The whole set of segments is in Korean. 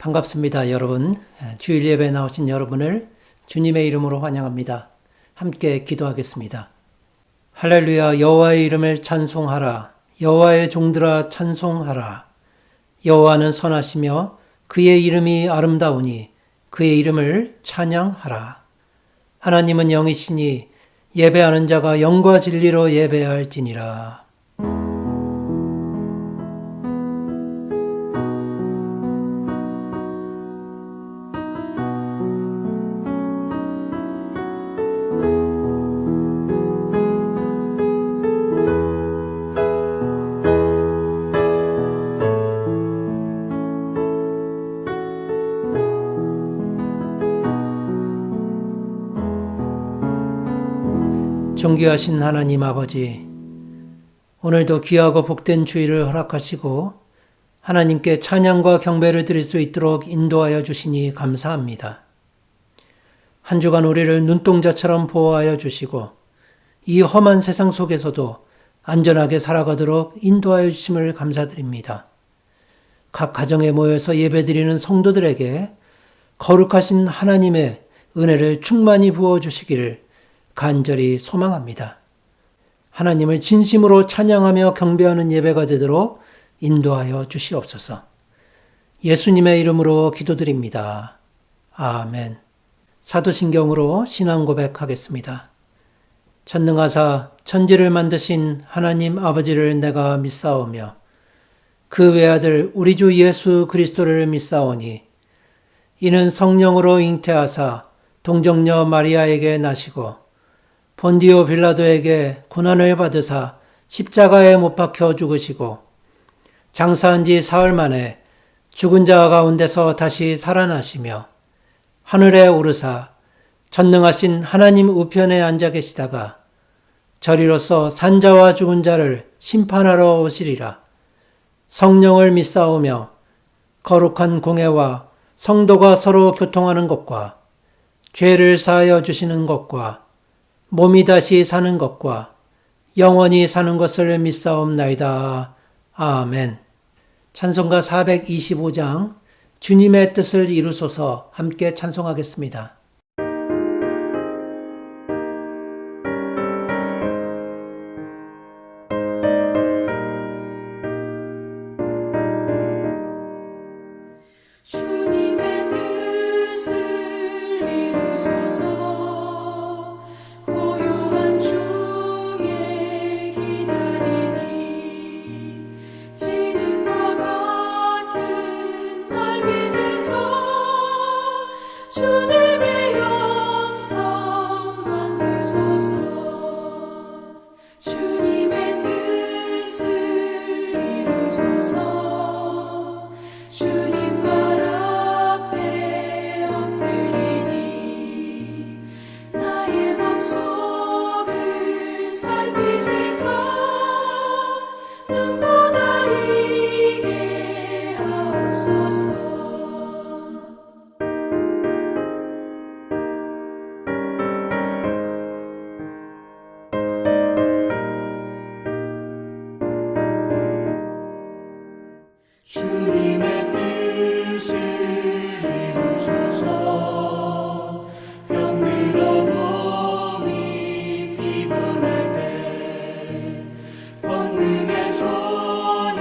반갑습니다, 여러분. 주일 예배에 나오신 여러분을 주님의 이름으로 환영합니다. 함께 기도하겠습니다. 할렐루야, 여호와의 이름을 찬송하라. 여호와의 종들아 찬송하라. 여호와는 선하시며 그의 이름이 아름다우니 그의 이름을 찬양하라. 하나님은 영이시니 예배하는 자가 영과 진리로 예배할지니라. 존귀하신 하나님 아버지, 오늘도 귀하고 복된 주일을 허락하시고 하나님께 찬양과 경배를 드릴 수 있도록 인도하여 주시니 감사합니다. 한 주간 우리를 눈동자처럼 보호하여 주시고 이 험한 세상 속에서도 안전하게 살아가도록 인도하여 주심을 감사드립니다. 각 가정에 모여서 예배드리는 성도들에게 거룩하신 하나님의 은혜를 충만히 부어주시기를 간절히 소망합니다. 하나님을 진심으로 찬양하며 경배하는 예배가 되도록 인도하여 주시옵소서. 예수님의 이름으로 기도드립니다. 아멘. 사도신경으로 신앙 고백하겠습니다. 전능하사 천지를 만드신 하나님 아버지를 내가 믿사오며 그 외아들 우리 주 예수 그리스도를 믿사오니 이는 성령으로 잉태하사 동정녀 마리아에게 나시고 본디오 빌라도에게 고난을 받으사 십자가에 못 박혀 죽으시고 장사한 지 사흘 만에 죽은 자 가운데서 다시 살아나시며 하늘에 오르사 전능하신 하나님 우편에 앉아 계시다가 저리로서 산자와 죽은 자를 심판하러 오시리라. 성령을 믿사오며 거룩한 공회와 성도가 서로 교통하는 것과 죄를 사하여 주시는 것과 몸이 다시 사는 것과 영원히 사는 것을 믿사옵나이다. 아멘. 찬송가 425장 주님의 뜻을 이루소서 함께 찬송하겠습니다. 주님의 뜻을 이루소서. 고요한 중에 기다리니 지능과 같은 날 빚으소. 주님의 영성 만드소서. 주님의 뜻을 이루소서. 주님 발 앞에 엎드리니 나의 맘속을 살피시소. 눈보다 이게 하옵소서. 주님의 뜻을 이루소서. 병들어 몸이 피곤할 때 권능의 손을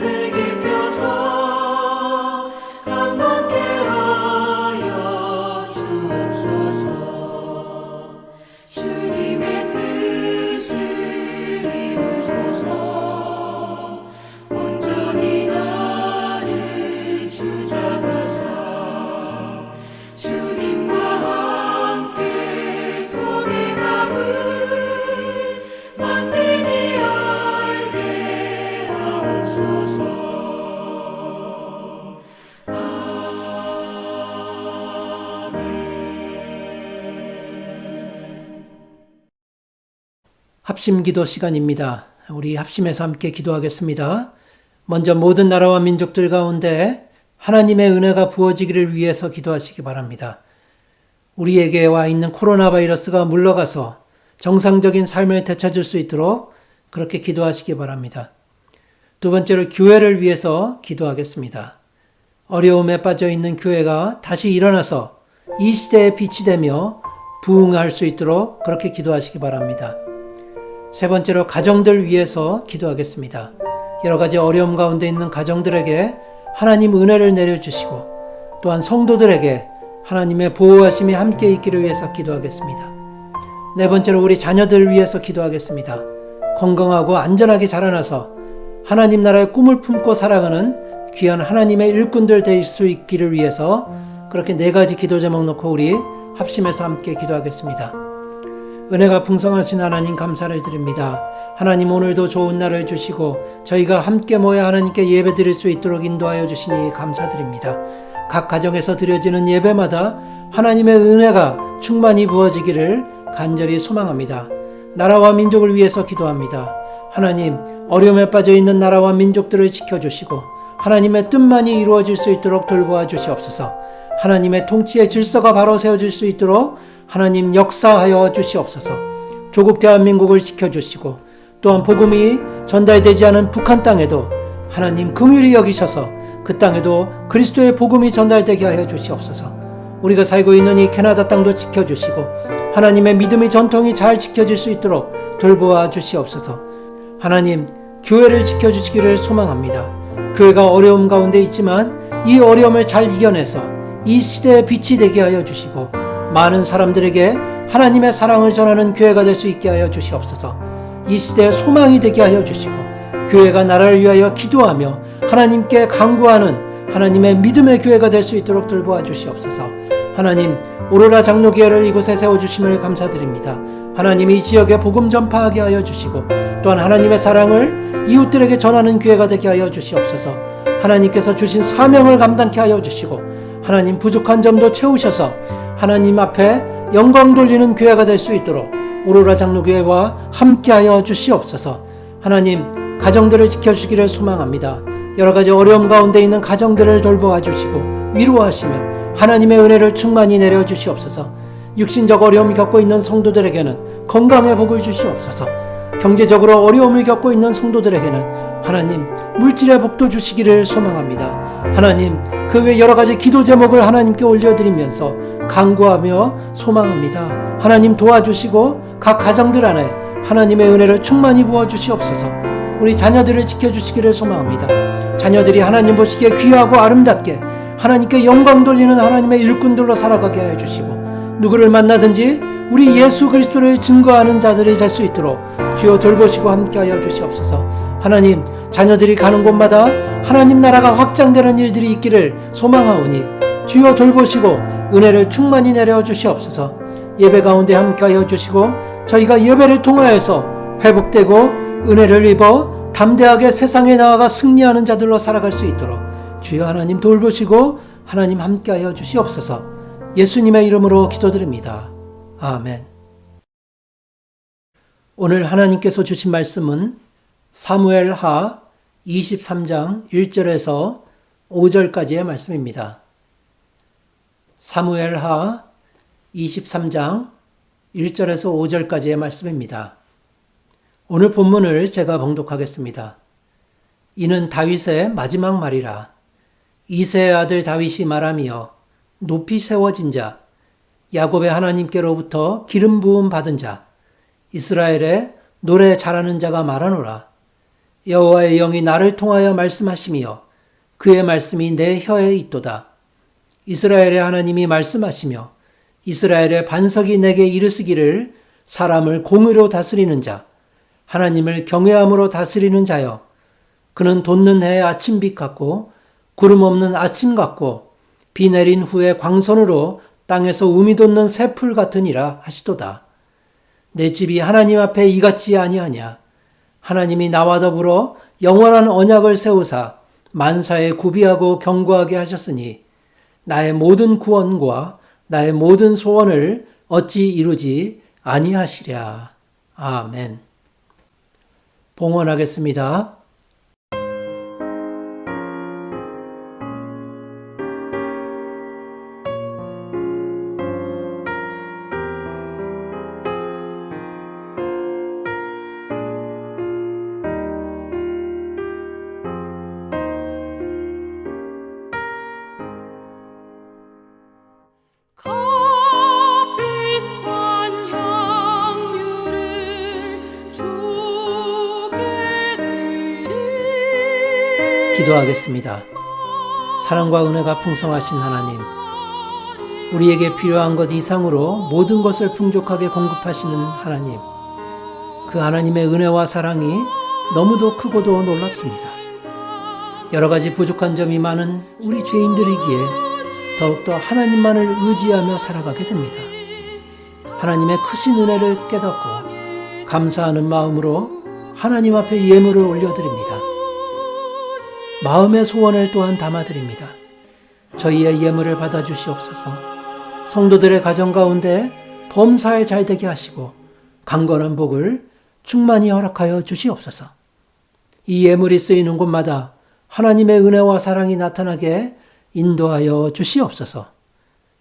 내게 펴서 강건케 하여 주옵소서. 주님의 뜻을 이루소서. 온전히 나를 주장하사 주님과 함께 동행함을 만민이 알게 하옵소서. 아멘. 합심기도 시간입니다. 우리 합심해서 함께 기도하겠습니다. 먼저 모든 나라와 민족들 가운데 하나님의 은혜가 부어지기를 위해서 기도하시기 바랍니다. 우리에게 와 있는 코로나 바이러스가 물러가서 정상적인 삶을 되찾을 수 있도록 그렇게 기도하시기 바랍니다. 두 번째로 교회를 위해서 기도하겠습니다. 어려움에 빠져 있는 교회가 다시 일어나서 이 시대의 빛이 되며 부흥할 수 있도록 그렇게 기도하시기 바랍니다. 세 번째로 가정들 위해서 기도하겠습니다. 여러 가지 어려움 가운데 있는 가정들에게 하나님 은혜를 내려주시고 또한 성도들에게 하나님의 보호하심이 함께 있기를 위해서 기도하겠습니다. 네 번째로 우리 자녀들을 위해서 기도하겠습니다. 건강하고 안전하게 자라나서 하나님 나라의 꿈을 품고 살아가는 귀한 하나님의 일꾼들 될 수 있기를 위해서 그렇게 네 가지 기도 제목 놓고 우리 합심해서 함께 기도하겠습니다. 은혜가 풍성하신 하나님 감사를 드립니다. 하나님 오늘도 좋은 날을 주시고 저희가 함께 모여 하나님께 예배 드릴 수 있도록 인도하여 주시니 감사드립니다. 각 가정에서 드려지는 예배마다 하나님의 은혜가 충만히 부어지기를 간절히 소망합니다. 나라와 민족을 위해서 기도합니다. 하나님, 어려움에 빠져 있는 나라와 민족들을 지켜주시고 하나님의 뜻만이 이루어질 수 있도록 돌보아 주시옵소서. 하나님의 통치의 질서가 바로 세워질 수 있도록 하나님 역사하여 주시옵소서. 조국 대한민국을 지켜주시고 또한 복음이 전달되지 않은 북한 땅에도 하나님 긍휼히 여기셔서 그 땅에도 그리스도의 복음이 전달되게 하여 주시옵소서. 우리가 살고 있는 이 캐나다 땅도 지켜주시고 하나님의 믿음의 전통이 잘 지켜질 수 있도록 돌보아 주시옵소서. 하나님, 교회를 지켜주시기를 소망합니다. 교회가 어려움 가운데 있지만 이 어려움을 잘 이겨내서 이 시대의 빛이 되게 하여 주시고 많은 사람들에게 하나님의 사랑을 전하는 교회가 될 수 있게 하여 주시옵소서. 이 시대의 소망이 되게 하여 주시고 교회가 나라를 위하여 기도하며 하나님께 간구하는 하나님의 믿음의 교회가 될 수 있도록 돌보아 주시옵소서. 하나님, 오로라 장로교회를 이곳에 세워주심을 감사드립니다. 하나님, 이 지역에 복음 전파하게 하여 주시고 또한 하나님의 사랑을 이웃들에게 전하는 교회가 되게 하여 주시옵소서. 하나님께서 주신 사명을 감당케 하여 주시고 하나님 부족한 점도 채우셔서 하나님 앞에 영광 돌리는 교회가 될 수 있도록 오로라 장로교회와 함께하여 주시옵소서. 하나님, 가정들을 지켜주시기를 소망합니다. 여러 가지 어려움 가운데 있는 가정들을 돌보아 주시고 위로하시며 하나님의 은혜를 충만히 내려주시옵소서. 육신적 어려움을 겪고 있는 성도들에게는 건강의 복을 주시옵소서. 경제적으로 어려움을 겪고 있는 성도들에게는 하나님 물질의 복도 주시기를 소망합니다. 하나님, 그 외 여러 가지 기도 제목을 하나님께 올려드리면서 간구하며 소망합니다. 하나님 도와주시고 각 가정들 안에 하나님의 은혜를 충만히 부어주시옵소서. 우리 자녀들을 지켜주시기를 소망합니다. 자녀들이 하나님 보시기에 귀하고 아름답게 하나님께 영광 돌리는 하나님의 일꾼들로 살아가게 하여 주시고 누구를 만나든지 우리 예수 그리스도를 증거하는 자들이 될 수 있도록 주여 돌보시고 함께하여 주시옵소서. 하나님, 자녀들이 가는 곳마다 하나님 나라가 확장되는 일들이 있기를 소망하오니 주여 돌보시고 은혜를 충만히 내려 주시옵소서. 예배 가운데 함께하여 주시고 저희가 예배를 통하여서 회복되고 은혜를 입어 담대하게 세상에 나아가 승리하는 자들로 살아갈 수 있도록 주여 하나님 돌보시고 하나님 함께하여 주시옵소서. 예수님의 이름으로 기도드립니다. 아멘. 오늘 하나님께서 주신 말씀은 사무엘하 23장 1절에서 5절까지의 말씀입니다. 사무엘하 23장 1절에서 5절까지의 말씀입니다. 오늘 본문을 제가 봉독하겠습니다. 이는 다윗의 마지막 말이라. 이새의 아들 다윗이 말하며 높이 세워진 자, 야곱의 하나님께로부터 기름 부음 받은 자, 이스라엘의 노래 잘하는 자가 말하노라. 여호와의 영이 나를 통하여 말씀하시며 그의 말씀이 내 혀에 있도다. 이스라엘의 하나님이 말씀하시며 이스라엘의 반석이 내게 이르시기를 사람을 공의로 다스리는 자, 하나님을 경외함으로 다스리는 자여. 그는 돋는 해의 아침빛 같고 구름 없는 아침 같고 비 내린 후에 광선으로 땅에서 우미 돋는 새풀 같으니라 하시도다. 내 집이 하나님 앞에 이같지 아니하냐. 하나님이 나와 더불어 영원한 언약을 세우사 만사에 구비하고 견고하게 하셨으니 나의 모든 구원과 나의 모든 소원을 어찌 이루지 아니하시랴. 아멘. 봉헌하겠습니다. 기도하겠습니다. 사랑과 은혜가 풍성하신 하나님, 우리에게 필요한 것 이상으로 모든 것을 풍족하게 공급하시는 하나님, 그 하나님의 은혜와 사랑이 너무도 크고도 놀랍습니다. 여러 가지 부족한 점이 많은 우리 죄인들이기에 더욱더 하나님만을 의지하며 살아가게 됩니다. 하나님의 크신 은혜를 깨닫고 감사하는 마음으로 하나님 앞에 예물을 올려드립니다. 마음의 소원을 또한 담아드립니다. 저희의 예물을 받아주시옵소서. 성도들의 가정 가운데 범사에 잘되게 하시고 강건한 복을 충만히 허락하여 주시옵소서. 이 예물이 쓰이는 곳마다 하나님의 은혜와 사랑이 나타나게 인도하여 주시옵소서.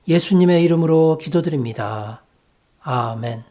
예수님의 이름으로 기도드립니다. 아멘.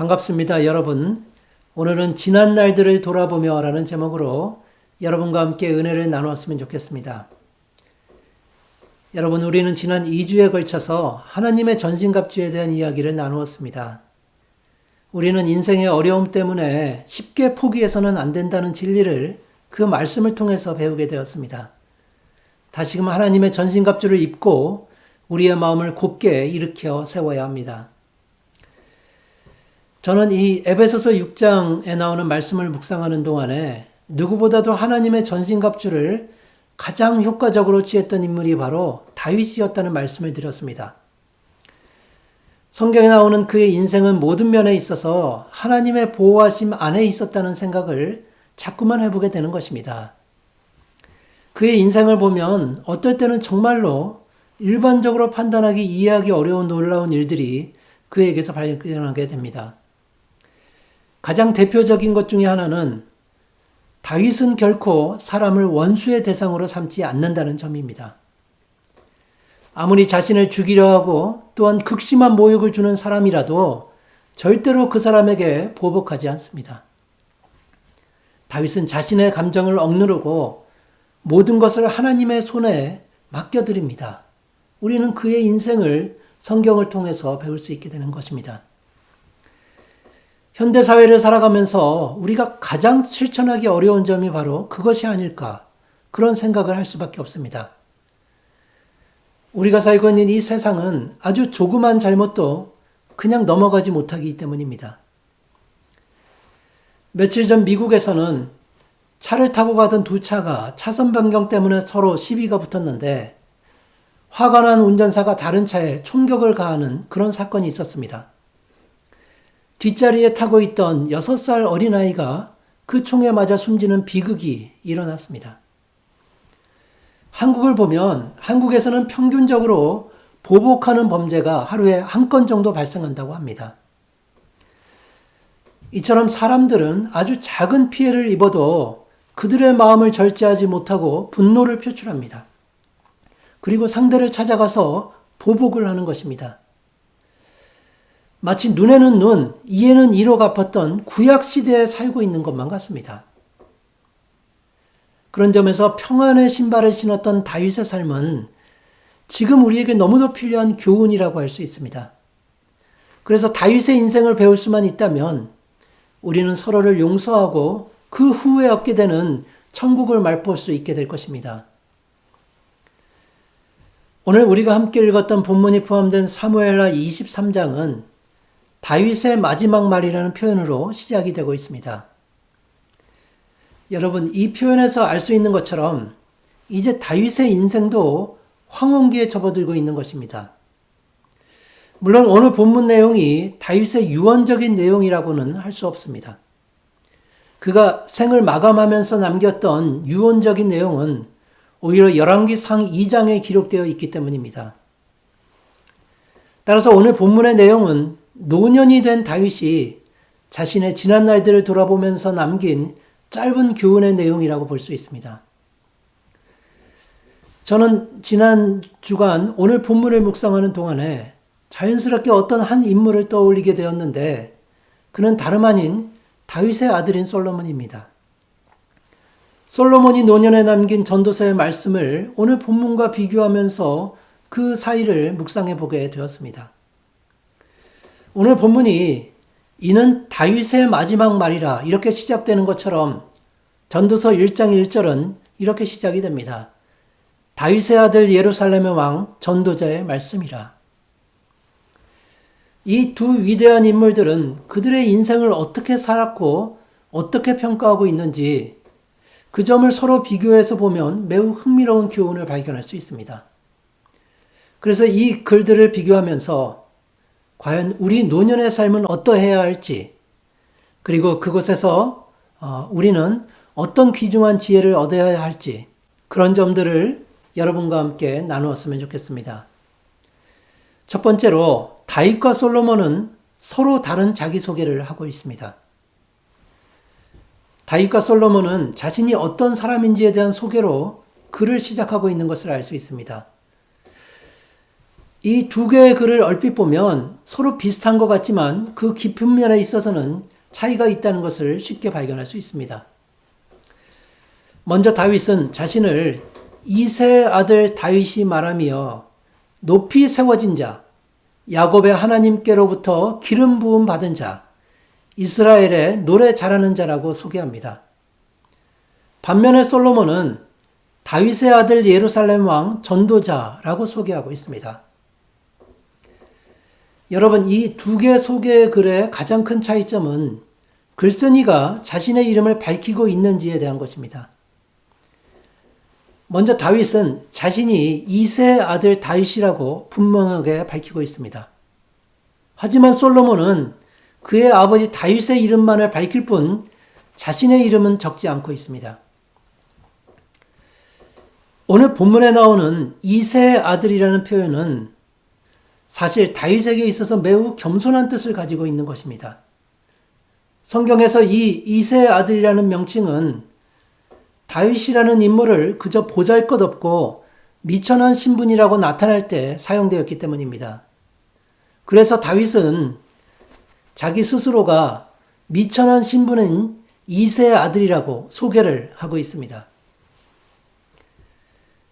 반갑습니다, 여러분. 오늘은 지난 날들을 돌아보며 라는 제목으로 여러분과 함께 은혜를 나누었으면 좋겠습니다. 여러분, 우리는 지난 2주에 걸쳐서 하나님의 전신갑주에 대한 이야기를 나누었습니다. 우리는 인생의 어려움 때문에 쉽게 포기해서는 안 된다는 진리를 그 말씀을 통해서 배우게 되었습니다. 다시금 하나님의 전신갑주를 입고 우리의 마음을 곧게 일으켜 세워야 합니다. 저는 이 에베소서 6장에 나오는 말씀을 묵상하는 동안에 누구보다도 하나님의 전신갑주를 가장 효과적으로 취했던 인물이 바로 다윗이었다는 말씀을 드렸습니다. 성경에 나오는 그의 인생은 모든 면에 있어서 하나님의 보호하심 안에 있었다는 생각을 자꾸만 해보게 되는 것입니다. 그의 인생을 보면 어떨 때는 정말로 일반적으로 판단하기, 이해하기 어려운 놀라운 일들이 그에게서 발견하게 됩니다. 가장 대표적인 것 중에 하나는 다윗은 결코 사람을 원수의 대상으로 삼지 않는다는 점입니다. 아무리 자신을 죽이려 하고 또한 극심한 모욕을 주는 사람이라도 절대로 그 사람에게 보복하지 않습니다. 다윗은 자신의 감정을 억누르고 모든 것을 하나님의 손에 맡겨드립니다. 우리는 그의 인생을 성경을 통해서 배울 수 있게 되는 것입니다. 현대사회를 살아가면서 우리가 가장 실천하기 어려운 점이 바로 그것이 아닐까, 그런 생각을 할 수밖에 없습니다. 우리가 살고 있는 이 세상은 아주 조그만 잘못도 그냥 넘어가지 못하기 때문입니다. 며칠 전 미국에서는 차를 타고 가던 두 차가 차선 변경 때문에 서로 시비가 붙었는데 화가 난 운전사가 다른 차에 총격을 가하는 그런 사건이 있었습니다. 뒷자리에 타고 있던 6살 어린아이가 그 총에 맞아 숨지는 비극이 일어났습니다. 한국을 보면 한국에서는 평균적으로 보복하는 범죄가 하루에 한 건 정도 발생한다고 합니다. 이처럼 사람들은 아주 작은 피해를 입어도 그들의 마음을 절제하지 못하고 분노를 표출합니다. 그리고 상대를 찾아가서 보복을 하는 것입니다. 마치 눈에는 눈, 이에는 이로 갚았던 구약시대에 살고 있는 것만 같습니다. 그런 점에서 평안의 신발을 신었던 다윗의 삶은 지금 우리에게 너무도 필요한 교훈이라고 할 수 있습니다. 그래서 다윗의 인생을 배울 수만 있다면 우리는 서로를 용서하고 그 후에 얻게 되는 천국을 맛볼 수 있게 될 것입니다. 오늘 우리가 함께 읽었던 본문이 포함된 사무엘하 23장은 다윗의 마지막 말이라는 표현으로 시작이 되고 있습니다. 여러분, 이 표현에서 알 수 있는 것처럼 이제 다윗의 인생도 황혼기에 접어들고 있는 것입니다. 물론 오늘 본문 내용이 다윗의 유언적인 내용이라고는 할 수 없습니다. 그가 생을 마감하면서 남겼던 유언적인 내용은 오히려 열왕기상 2장에 기록되어 있기 때문입니다. 따라서 오늘 본문의 내용은 노년이 된 다윗이 자신의 지난 날들을 돌아보면서 남긴 짧은 교훈의 내용이라고 볼 수 있습니다. 저는 지난 주간 오늘 본문을 묵상하는 동안에 자연스럽게 어떤 한 인물을 떠올리게 되었는데 그는 다름 아닌 다윗의 아들인 솔로몬입니다. 솔로몬이 노년에 남긴 전도서의 말씀을 오늘 본문과 비교하면서 그 사이를 묵상해 보게 되었습니다. 오늘 본문이 이는 다윗의 마지막 말이라 이렇게 시작되는 것처럼 전도서 1장 1절은 이렇게 시작이 됩니다. 다윗의 아들 예루살렘의 왕 전도자의 말씀이라. 이 두 위대한 인물들은 그들의 인생을 어떻게 살았고 어떻게 평가하고 있는지 그 점을 서로 비교해서 보면 매우 흥미로운 교훈을 발견할 수 있습니다. 그래서 이 글들을 비교하면서 과연 우리 노년의 삶은 어떠해야 할지, 그리고 그곳에서 우리는 어떤 귀중한 지혜를 얻어야 할지, 그런 점들을 여러분과 함께 나누었으면 좋겠습니다. 첫 번째로 다윗과 솔로몬은 서로 다른 자기소개를 하고 있습니다. 다윗과 솔로몬은 자신이 어떤 사람인지에 대한 소개로 글을 시작하고 있는 것을 알 수 있습니다. 이 두 개의 글을 얼핏 보면 서로 비슷한 것 같지만 그 깊은 면에 있어서는 차이가 있다는 것을 쉽게 발견할 수 있습니다. 먼저 다윗은 자신을 이새의 아들 다윗이 말하며 높이 세워진 자, 야곱의 하나님께로부터 기름 부음 받은 자, 이스라엘의 노래 잘하는 자라고 소개합니다. 반면에 솔로몬은 다윗의 아들 예루살렘 왕 전도자라고 소개하고 있습니다. 여러분, 이 두 개의 소개의 글의 가장 큰 차이점은 글쓴이가 자신의 이름을 밝히고 있는지에 대한 것입니다. 먼저 다윗은 자신이 이새의 아들 다윗이라고 분명하게 밝히고 있습니다. 하지만 솔로몬은 그의 아버지 다윗의 이름만을 밝힐 뿐 자신의 이름은 적지 않고 있습니다. 오늘 본문에 나오는 이새의 아들이라는 표현은 사실 다윗에게 있어서 매우 겸손한 뜻을 가지고 있는 것입니다. 성경에서 이 이새의 아들이라는 명칭은 다윗이라는 인물을 그저 보잘것없고 미천한 신분이라고 나타낼 때 사용되었기 때문입니다. 그래서 다윗은 자기 스스로가 미천한 신분인 이새의 아들이라고 소개를 하고 있습니다.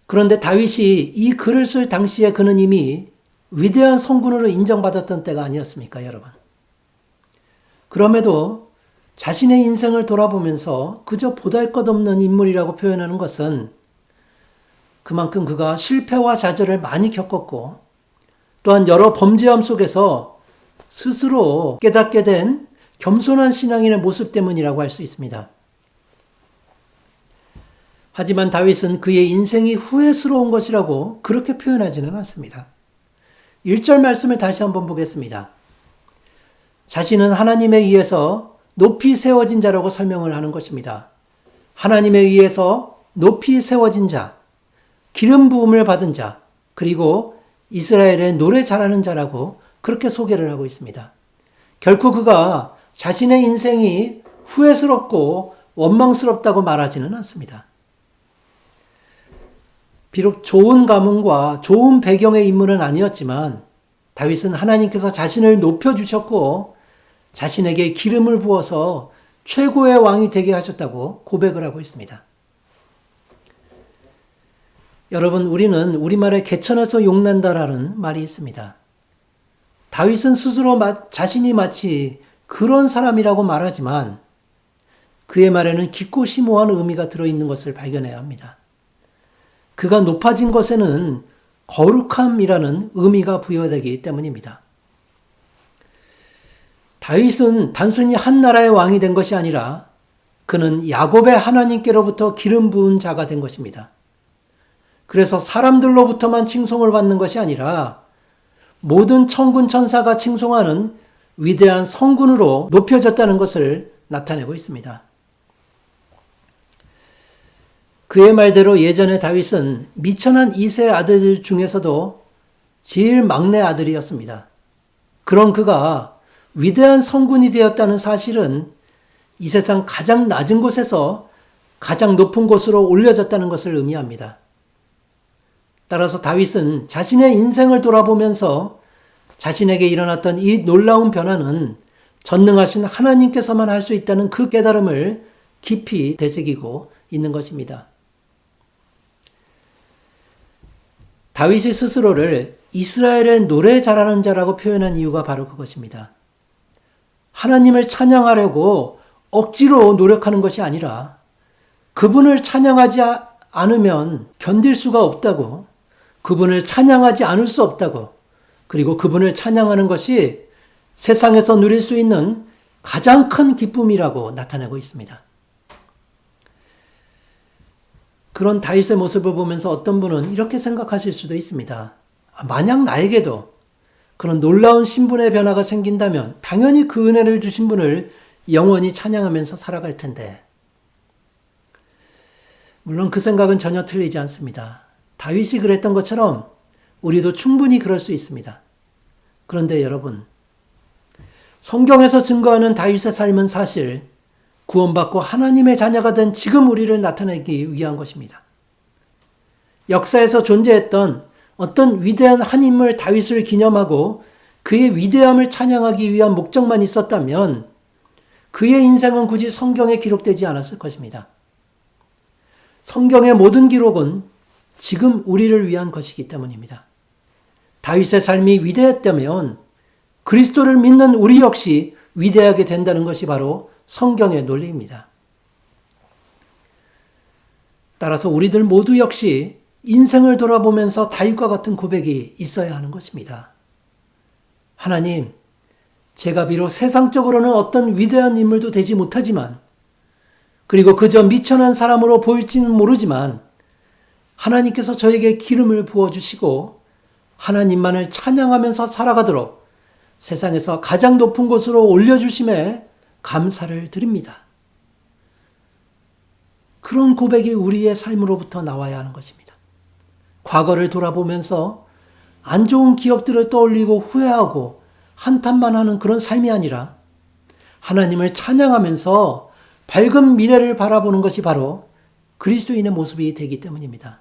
그런데 다윗이 이 글을 쓸 당시에 그는 이미 위대한 성군으로 인정받았던 때가 아니었습니까, 여러분? 그럼에도 자신의 인생을 돌아보면서 그저 보잘것없는 인물이라고 표현하는 것은 그만큼 그가 실패와 좌절을 많이 겪었고 또한 여러 범죄함 속에서 스스로 깨닫게 된 겸손한 신앙인의 모습 때문이라고 할 수 있습니다. 하지만 다윗은 그의 인생이 후회스러운 것이라고 그렇게 표현하지는 않습니다. 1절 말씀을 다시 한번 보겠습니다. 자신은 하나님에 의해서 높이 세워진 자라고 설명을 하는 것입니다. 하나님에 의해서 높이 세워진 자, 기름 부음을 받은 자, 그리고 이스라엘의 노래 잘하는 자라고 그렇게 소개를 하고 있습니다. 결코 그가 자신의 인생이 후회스럽고 원망스럽다고 말하지는 않습니다. 비록 좋은 가문과 좋은 배경의 인물은 아니었지만 다윗은 하나님께서 자신을 높여주셨고 자신에게 기름을 부어서 최고의 왕이 되게 하셨다고 고백을 하고 있습니다. 여러분, 우리는 우리말에 개천에서 용난다라는 말이 있습니다. 다윗은 스스로 자신이 마치 그런 사람이라고 말하지만 그의 말에는 깊고 심오한 의미가 들어있는 것을 발견해야 합니다. 그가 높아진 것에는 거룩함이라는 의미가 부여되기 때문입니다. 다윗은 단순히 한 나라의 왕이 된 것이 아니라 그는 야곱의 하나님께로부터 기름 부은 자가 된 것입니다. 그래서 사람들로부터만 칭송을 받는 것이 아니라 모든 천군 천사가 칭송하는 위대한 성군으로 높여졌다는 것을 나타내고 있습니다. 그의 말대로 예전에 다윗은 미천한 이새의 아들 중에서도 제일 막내 아들이었습니다. 그런 그가 위대한 성군이 되었다는 사실은 이 세상 가장 낮은 곳에서 가장 높은 곳으로 올려졌다는 것을 의미합니다. 따라서 다윗은 자신의 인생을 돌아보면서 자신에게 일어났던 이 놀라운 변화는 전능하신 하나님께서만 할 수 있다는 그 깨달음을 깊이 되새기고 있는 것입니다. 다윗이 스스로를 이스라엘의 노래 잘하는 자라고 표현한 이유가 바로 그것입니다. 하나님을 찬양하려고 억지로 노력하는 것이 아니라 그분을 찬양하지 않으면 견딜 수가 없다고, 그분을 찬양하지 않을 수 없다고, 그리고 그분을 찬양하는 것이 세상에서 누릴 수 있는 가장 큰 기쁨이라고 나타내고 있습니다. 그런 다윗의 모습을 보면서 어떤 분은 이렇게 생각하실 수도 있습니다. 만약 나에게도 그런 놀라운 신분의 변화가 생긴다면 당연히 그 은혜를 주신 분을 영원히 찬양하면서 살아갈 텐데. 물론 그 생각은 전혀 틀리지 않습니다. 다윗이 그랬던 것처럼 우리도 충분히 그럴 수 있습니다. 그런데 여러분, 성경에서 증거하는 다윗의 삶은 사실 구원받고 하나님의 자녀가 된 지금 우리를 나타내기 위한 것입니다. 역사에서 존재했던 어떤 위대한 한 인물 다윗을 기념하고 그의 위대함을 찬양하기 위한 목적만 있었다면 그의 인생은 굳이 성경에 기록되지 않았을 것입니다. 성경의 모든 기록은 지금 우리를 위한 것이기 때문입니다. 다윗의 삶이 위대했다면 그리스도를 믿는 우리 역시 위대하게 된다는 것이 바로 성경의 논리입니다. 따라서 우리들 모두 역시 인생을 돌아보면서 다윗과 같은 고백이 있어야 하는 것입니다. 하나님, 제가 비록 세상적으로는 어떤 위대한 인물도 되지 못하지만, 그리고 그저 미천한 사람으로 보일지는 모르지만 하나님께서 저에게 기름을 부어주시고 하나님만을 찬양하면서 살아가도록 세상에서 가장 높은 곳으로 올려주심에 감사를 드립니다. 그런 고백이 우리의 삶으로부터 나와야 하는 것입니다. 과거를 돌아보면서 안 좋은 기억들을 떠올리고 후회하고 한탄만 하는 그런 삶이 아니라 하나님을 찬양하면서 밝은 미래를 바라보는 것이 바로 그리스도인의 모습이 되기 때문입니다.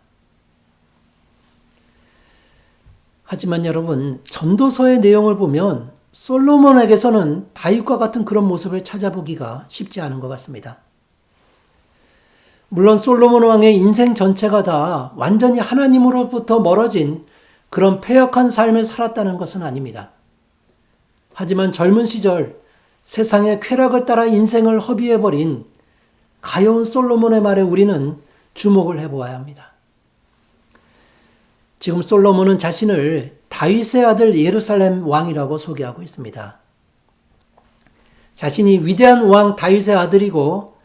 하지만 여러분, 전도서의 내용을 보면 솔로몬에게서는 다윗과 같은 그런 모습을 찾아보기가 쉽지 않은 것 같습니다. 물론 솔로몬 왕의 인생 전체가 다 완전히 하나님으로부터 멀어진 그런 패역한 삶을 살았다는 것은 아닙니다. 하지만 젊은 시절 세상의 쾌락을 따라 인생을 허비해버린 가여운 솔로몬의 말에 우리는 주목을 해보아야 합니다. 지금 솔로몬은 자신을 다윗의 아들 예루살렘 왕이라고 소개하고 있습니다. 자신이 위대한 왕 다윗의 아들이고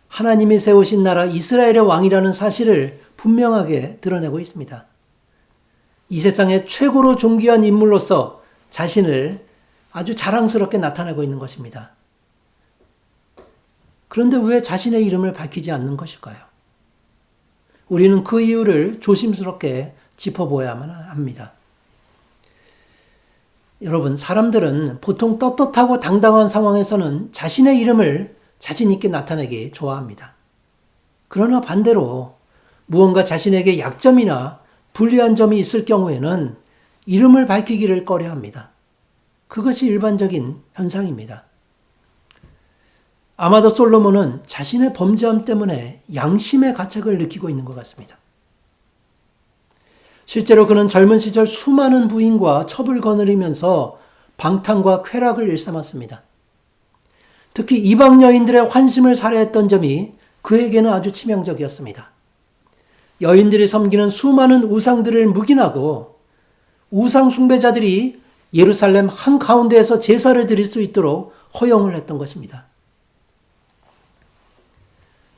하나님이 세우신 나라 이스라엘의 왕이라는 사실을 분명하게 드러내고 있습니다. 이 세상의 최고로 존귀한 인물로서 자신을 아주 자랑스럽게 나타내고 있는 것입니다. 그런데 왜 자신의 이름을 밝히지 않는 것일까요? 우리는 그 이유를 조심스럽게 짚어보아야만 합니다. 여러분, 사람들은 보통 떳떳하고 당당한 상황에서는 자신의 이름을 자신 있게 나타내기 좋아합니다. 그러나 반대로 무언가 자신에게 약점이나 불리한 점이 있을 경우에는 이름을 밝히기를 꺼려합니다. 그것이 일반적인 현상입니다. 아마도 솔로몬은 자신의 범죄함 때문에 양심의 가책을 느끼고 있는 것 같습니다. 실제로 그는 젊은 시절 수많은 부인과 첩을 거느리면서 방탕과 쾌락을 일삼았습니다. 특히 이방 여인들의 환심을 살해했던 점이 그에게는 아주 치명적이었습니다. 여인들이 섬기는 수많은 우상들을 묵인하고 우상 숭배자들이 예루살렘 한가운데에서 제사를 드릴 수 있도록 허용을 했던 것입니다.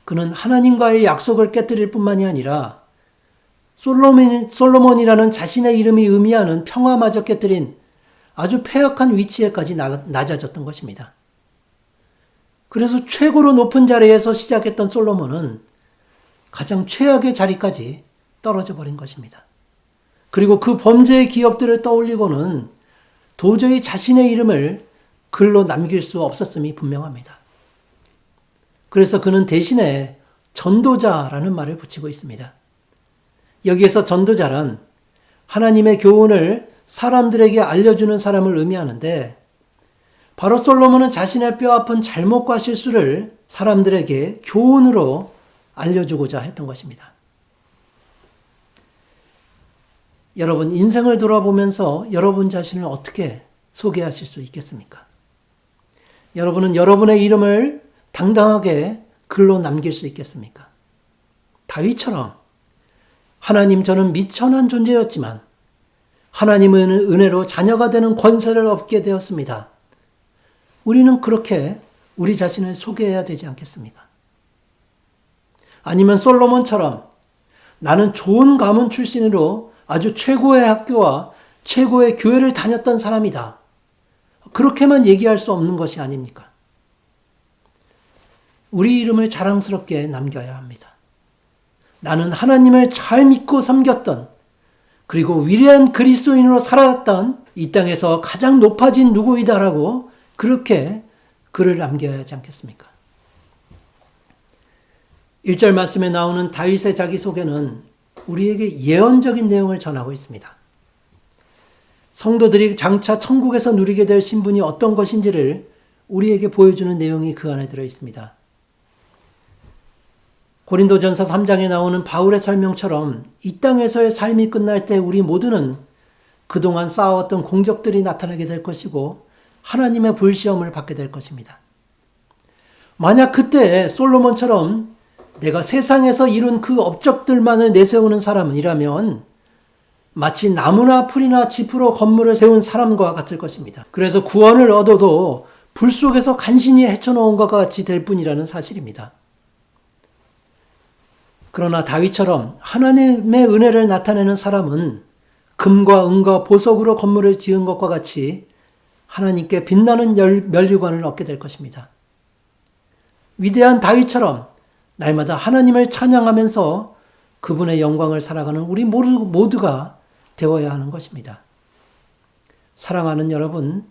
그는 하나님과의 약속을 깨뜨릴 뿐만이 아니라 솔로몬이라는 자신의 이름이 의미하는 평화마저 깨뜨린 아주 폐역한 위치에까지 낮아졌던 것입니다. 그래서 최고로 높은 자리에서 시작했던 솔로몬은 가장 최악의 자리까지 떨어져 버린 것입니다. 그리고 그 범죄의 기억들을 떠올리고는 도저히 자신의 이름을 글로 남길 수 없었음이 분명합니다. 그래서 그는 대신에 전도자라는 말을 붙이고 있습니다. 여기에서 전도자란 하나님의 교훈을 사람들에게 알려주는 사람을 의미하는데, 바로 솔로몬은 자신의 뼈아픈 잘못과 실수를 사람들에게 교훈으로 알려주고자 했던 것입니다. 여러분, 인생을 돌아보면서 여러분 자신을 어떻게 소개하실 수 있겠습니까? 여러분은 여러분의 이름을 당당하게 글로 남길 수 있겠습니까? 다윗처럼 하나님, 저는 미천한 존재였지만 하나님의 은혜로 자녀가 되는 권세를 얻게 되었습니다. 우리는 그렇게 우리 자신을 소개해야 되지 않겠습니까? 아니면 솔로몬처럼 나는 좋은 가문 출신으로 아주 최고의 학교와 최고의 교회를 다녔던 사람이다. 그렇게만 얘기할 수 없는 것이 아닙니까? 우리 이름을 자랑스럽게 남겨야 합니다. 나는 하나님을 잘 믿고 섬겼던, 그리고 위대한 그리스도인으로 살았던 이 땅에서 가장 높아진 누구이다라고 그렇게 글을 남겨야 하지 않겠습니까? 1절 말씀에 나오는 다윗의 자기소개는 우리에게 예언적인 내용을 전하고 있습니다. 성도들이 장차 천국에서 누리게 될 신분이 어떤 것인지를 우리에게 보여주는 내용이 그 안에 들어 있습니다. 고린도전서 3장에 나오는 바울의 설명처럼 이 땅에서의 삶이 끝날 때 우리 모두는 그동안 쌓아왔던 공적들이 나타나게 될 것이고 하나님의 불시험을 받게 될 것입니다. 만약 그때 솔로몬처럼 내가 세상에서 이룬 그 업적들만을 내세우는 사람이라면 마치 나무나 풀이나 짚으로 건물을 세운 사람과 같을 것입니다. 그래서 구원을 얻어도 불 속에서 간신히 헤쳐놓은 것과 같이 될 뿐이라는 사실입니다. 그러나 다윗처럼 하나님의 은혜를 나타내는 사람은 금과 은과 보석으로 건물을 지은 것과 같이 하나님께 빛나는 면류관을 얻게 될 것입니다. 위대한 다윗처럼 날마다 하나님을 찬양하면서 그분의 영광을 살아가는 우리 모두가 되어야 하는 것입니다. 사랑하는 여러분,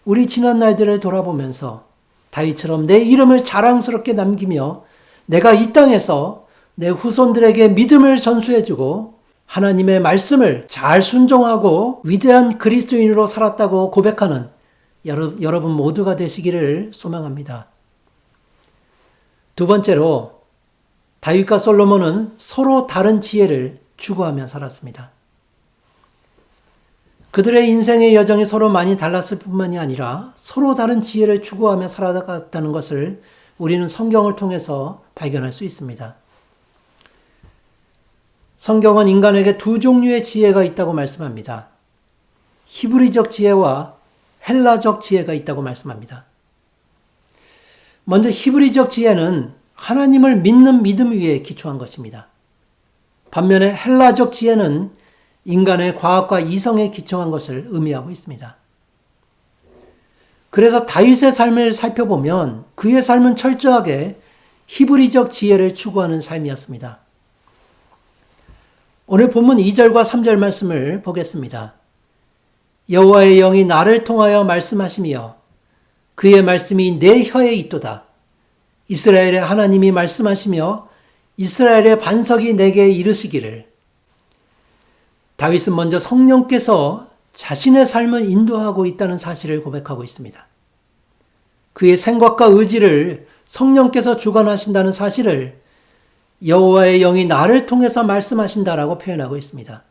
우리 지난 날들을 돌아보면서 다윗처럼 내 이름을 자랑스럽게 남기며 내가 이 땅에서 내 후손들에게 믿음을 전수해주고 하나님의 말씀을 잘 순종하고 위대한 그리스도인으로 살았다고 고백하는 여러분 모두가 되시기를 소망합니다. 두 번째로 다윗과 솔로몬은 서로 다른 지혜를 추구하며 살았습니다. 그들의 인생의 여정이 서로 많이 달랐을 뿐만이 아니라 서로 다른 지혜를 추구하며 살아갔다는 것을 우리는 성경을 통해서 발견할 수 있습니다. 성경은 인간에게 두 종류의 지혜가 있다고 말씀합니다. 히브리적 지혜와 헬라적 지혜가 있다고 말씀합니다. 먼저 히브리적 지혜는 하나님을 믿는 믿음 위에 기초한 것입니다. 반면에 헬라적 지혜는 인간의 과학과 이성에 기초한 것을 의미하고 있습니다. 그래서 다윗의 삶을 살펴보면 그의 삶은 철저하게 히브리적 지혜를 추구하는 삶이었습니다. 오늘 본문 2절과 3절 말씀을 보겠습니다. 여호와의 영이 나를 통하여 말씀하시며 그의 말씀이 내 혀에 있도다. 이스라엘의 하나님이 말씀하시며 이스라엘의 반석이 내게 이르시기를. 다윗은 먼저 성령께서 자신의 삶을 인도하고 있다는 사실을 고백하고 있습니다. 그의 생각과 의지를 성령께서 주관하신다는 사실을 여호와의 영이 나를 통해서 말씀하신다라고 표현하고 있습니다.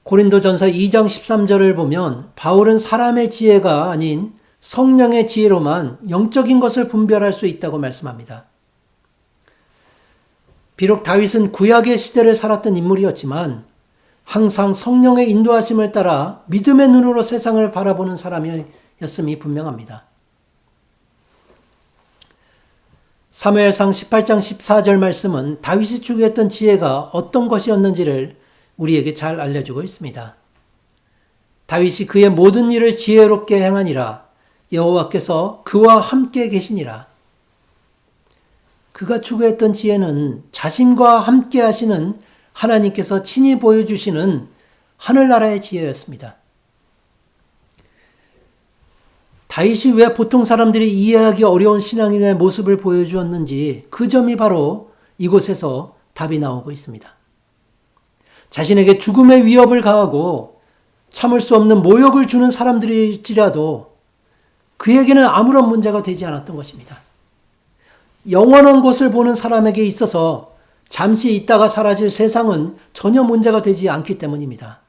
고린도전서 2장 13절을 보면 바울은 사람의 지혜가 아닌 성령의 지혜로만 영적인 것을 분별할 수 있다고 말씀합니다. 비록 다윗은 구약의 시대를 살았던 인물이었지만 항상 성령의 인도하심을 따라 믿음의 눈으로 세상을 바라보는 사람이었음이 분명합니다. 사무엘상 18장 14절 말씀은 다윗이 추구했던 지혜가 어떤 것이었는지를 우리에게 잘 알려주고 있습니다. 다윗이 그의 모든 일을 지혜롭게 행하니라. 여호와께서 그와 함께 계시니라. 그가 추구했던 지혜는 자신과 함께 하시는 하나님께서 친히 보여주시는 하늘나라의 지혜였습니다. 다윗이 왜 보통 사람들이 이해하기 어려운 신앙인의 모습을 보여주었는지 그 점이 바로 이곳에서 답이 나오고 있습니다. 자신에게 죽음의 위협을 가하고 참을 수 없는 모욕을 주는 사람들일지라도 그에게는 아무런 문제가 되지 않았던 것입니다. 영원한 곳을 보는 사람에게 있어서 잠시 있다가 사라질 세상은 전혀 문제가 되지 않기 때문입니다.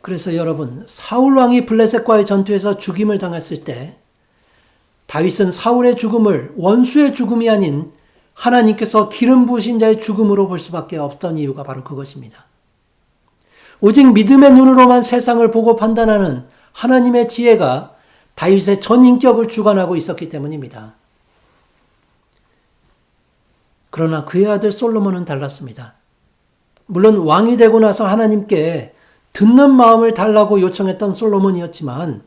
그래서 여러분, 사울 왕이 블레셋과의 전투에서 죽임을 당했을 때 다윗은 사울의 죽음을 원수의 죽음이 아닌 하나님께서 기름 부으신 자의 죽음으로 볼 수밖에 없던 이유가 바로 그것입니다. 오직 믿음의 눈으로만 세상을 보고 판단하는 하나님의 지혜가 다윗의 전 인격을 주관하고 있었기 때문입니다. 그러나 그의 아들 솔로몬은 달랐습니다. 물론 왕이 되고 나서 하나님께 듣는 마음을 달라고 요청했던 솔로몬이었지만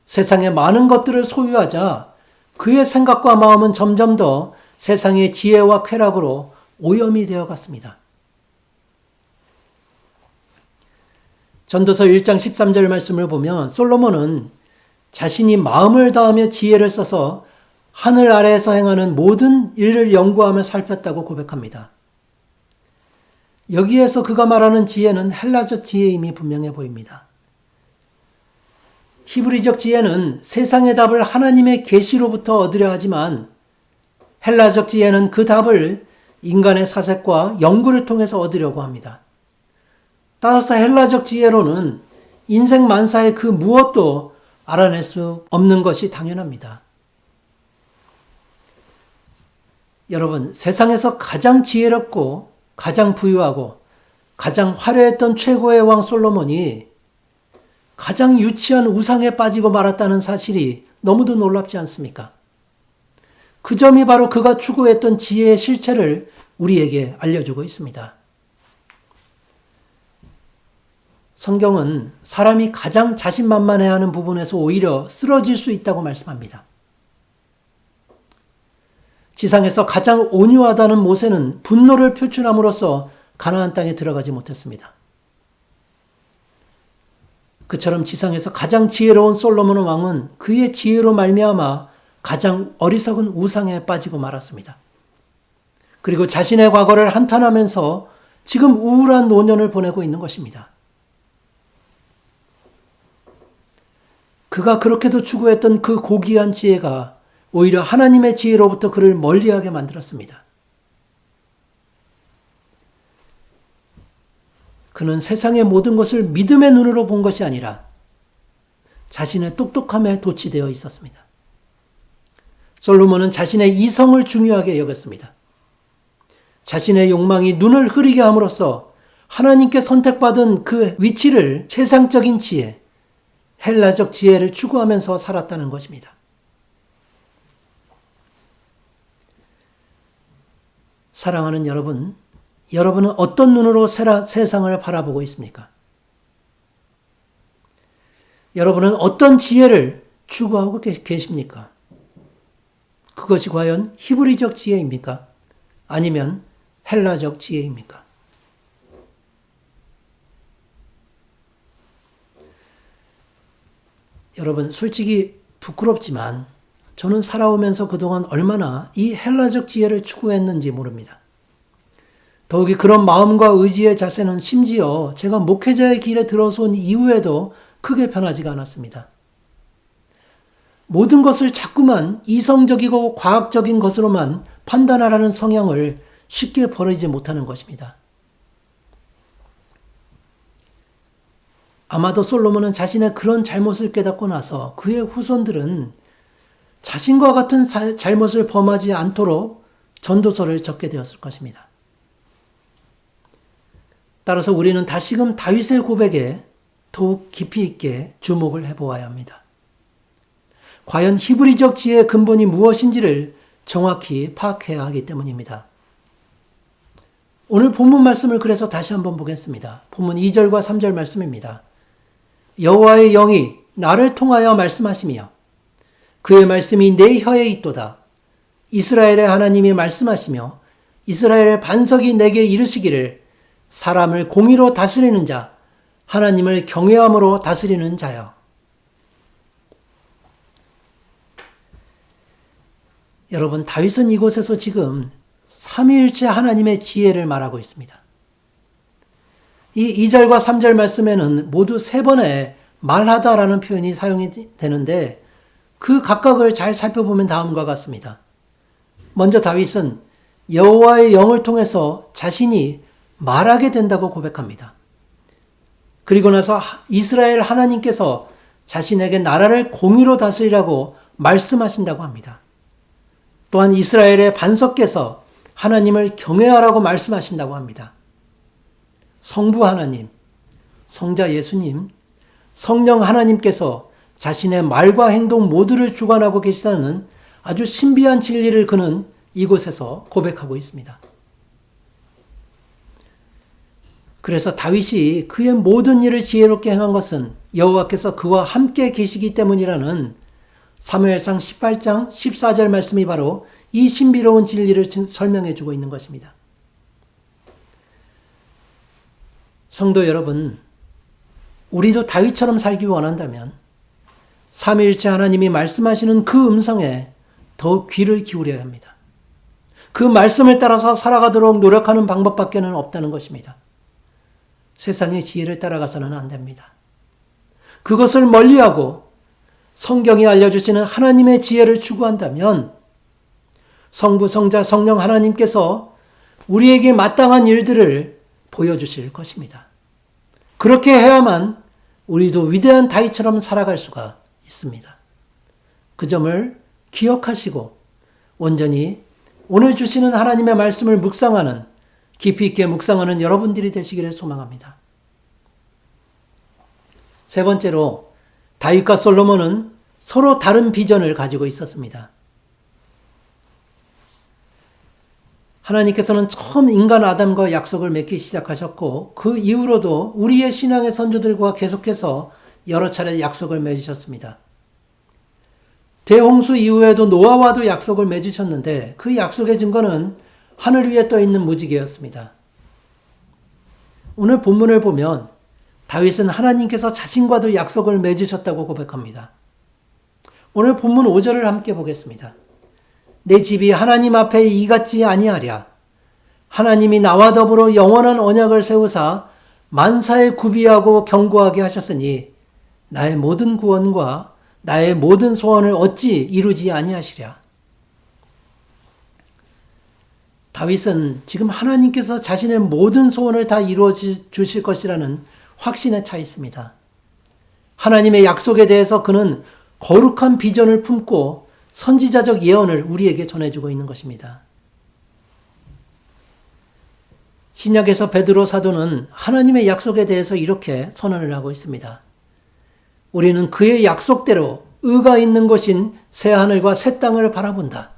세상의 많은 것들을 소유하자 그의 생각과 마음은 점점 더 세상의 지혜와 쾌락으로 오염이 되어 갔습니다. 전도서 1장 13절 말씀을 보면 솔로몬은 자신이 마음을 다하며 지혜를 써서 하늘 아래에서 행하는 모든 일을 연구하며 살폈다고 고백합니다. 여기에서 그가 말하는 지혜는 헬라적 지혜임이 분명해 보입니다. 히브리적 지혜는 세상의 답을 하나님의 계시로부터 얻으려 하지만 헬라적 지혜는 그 답을 인간의 사색과 연구를 통해서 얻으려고 합니다. 따라서 헬라적 지혜로는 인생 만사의 그 무엇도 알아낼 수 없는 것이 당연합니다. 여러분, 세상에서 가장 지혜롭고 가장 부유하고 가장 화려했던 최고의 왕 솔로몬이 가장 유치한 우상에 빠지고 말았다는 사실이 너무도 놀랍지 않습니까? 그 점이 바로 그가 추구했던 지혜의 실체를 우리에게 알려주고 있습니다. 성경은 사람이 가장 자신만만해하는 부분에서 오히려 쓰러질 수 있다고 말씀합니다. 지상에서 가장 온유하다는 모세는 분노를 표출함으로써 가나안 땅에 들어가지 못했습니다. 그처럼 지상에서 가장 지혜로운 솔로몬 왕은 그의 지혜로 말미암아 가장 어리석은 우상에 빠지고 말았습니다. 그리고 자신의 과거를 한탄하면서 지금 우울한 노년을 보내고 있는 것입니다. 그가 그렇게도 추구했던 그 고귀한 지혜가 오히려 하나님의 지혜로부터 그를 멀리하게 만들었습니다. 그는 세상의 모든 것을 믿음의 눈으로 본 것이 아니라 자신의 똑똑함에 도취되어 있었습니다. 솔로몬은 자신의 이성을 중요하게 여겼습니다. 자신의 욕망이 눈을 흐리게 함으로써 하나님께 선택받은 그 위치를 세상적인 지혜, 헬라적 지혜를 추구하면서 살았다는 것입니다. 사랑하는 여러분, 여러분은 어떤 눈으로 세상을 바라보고 있습니까? 여러분은 어떤 지혜를 추구하고 계십니까? 그것이 과연 히브리적 지혜입니까? 아니면 헬라적 지혜입니까? 여러분, 솔직히 부끄럽지만 저는 살아오면서 그동안 얼마나 이 헬라적 지혜를 추구했는지 모릅니다. 더욱이 그런 마음과 의지의 자세는 심지어 제가 목회자의 길에 들어선 이후에도 크게 변하지가 않았습니다. 모든 것을 자꾸만 이성적이고 과학적인 것으로만 판단하라는 성향을 쉽게 버리지 못하는 것입니다. 아마도 솔로몬은 자신의 그런 잘못을 깨닫고 나서 그의 후손들은 자신과 같은 잘못을 범하지 않도록 전도서를 적게 되었을 것입니다. 따라서 우리는 다시금 다윗의 고백에 더욱 깊이 있게 주목을 해보아야 합니다. 과연 히브리적 지혜의 근본이 무엇인지를 정확히 파악해야 하기 때문입니다. 오늘 본문 말씀을 그래서 다시 한번 보겠습니다. 본문 2절과 3절 말씀입니다. 여호와의 영이 나를 통하여 말씀하시며 그의 말씀이 내 혀에 있도다. 이스라엘의 하나님이 말씀하시며 이스라엘의 반석이 내게 이르시기를 사람을 공의로 다스리는 자, 하나님을 경외함으로 다스리는 자여. 여러분, 다윗은 이곳에서 지금 삼위일체 하나님의 지혜를 말하고 있습니다. 이 2절과 3절 말씀에는 모두 3번의 말하다라는 표현이 사용이 되는데 그 각각을 잘 살펴보면 다음과 같습니다. 먼저 다윗은 여호와의 영을 통해서 자신이 말하게 된다고 고백합니다. 그리고 나서 이스라엘 하나님께서 자신에게 나라를 공의로 다스리라고 말씀하신다고 합니다. 또한 이스라엘의 반석께서 하나님을 경외하라고 말씀하신다고 합니다. 성부 하나님, 성자 예수님, 성령 하나님께서 자신의 말과 행동 모두를 주관하고 계시다는 아주 신비한 진리를 그는 이곳에서 고백하고 있습니다. 그래서 다윗이 그의 모든 일을 지혜롭게 행한 것은 여호와께서 그와 함께 계시기 때문이라는 사무엘상 18장 14절 말씀이 바로 이 신비로운 진리를 설명해 주고 있는 것입니다. 성도 여러분, 우리도 다윗처럼 살기 원한다면 삼위일체 하나님이 말씀하시는 그 음성에 더욱 귀를 기울여야 합니다. 그 말씀을 따라서 살아가도록 노력하는 방법밖에는 없다는 것입니다. 세상의 지혜를 따라가서는 안 됩니다. 그것을 멀리하고 성경이 알려주시는 하나님의 지혜를 추구한다면 성부, 성자, 성령 하나님께서 우리에게 마땅한 일들을 보여주실 것입니다. 그렇게 해야만 우리도 위대한 다윗처럼 살아갈 수가 있습니다. 그 점을 기억하시고 온전히 오늘 주시는 하나님의 말씀을 묵상하는, 깊이 있게 묵상하는 여러분들이 되시기를 소망합니다. 세 번째로, 다윗과 솔로몬은 서로 다른 비전을 가지고 있었습니다. 하나님께서는 처음 인간 아담과 약속을 맺기 시작하셨고 그 이후로도 우리의 신앙의 선조들과 계속해서 여러 차례 약속을 맺으셨습니다. 대홍수 이후에도 노아와도 약속을 맺으셨는데 그 약속의 증거는 하늘 위에 떠 있는 무지개였습니다. 오늘 본문을 보면 다윗은 하나님께서 자신과도 약속을 맺으셨다고 고백합니다. 오늘 본문 5절을 함께 보겠습니다. 내 집이 하나님 앞에 이같지 아니하랴. 하나님이 나와 더불어 영원한 언약을 세우사 만사에 구비하고 경고하게 하셨으니 나의 모든 구원과 나의 모든 소원을 어찌 이루지 아니하시랴. 다윗은 지금 하나님께서 자신의 모든 소원을 다 이루어 주실 것이라는 확신에 차 있습니다. 하나님의 약속에 대해서 그는 거룩한 비전을 품고 선지자적 예언을 우리에게 전해주고 있는 것입니다. 신약에서 베드로 사도는 하나님의 약속에 대해서 이렇게 선언을 하고 있습니다. 우리는 그의 약속대로 의가 있는 곳인 새하늘과 새 땅을 바라본다.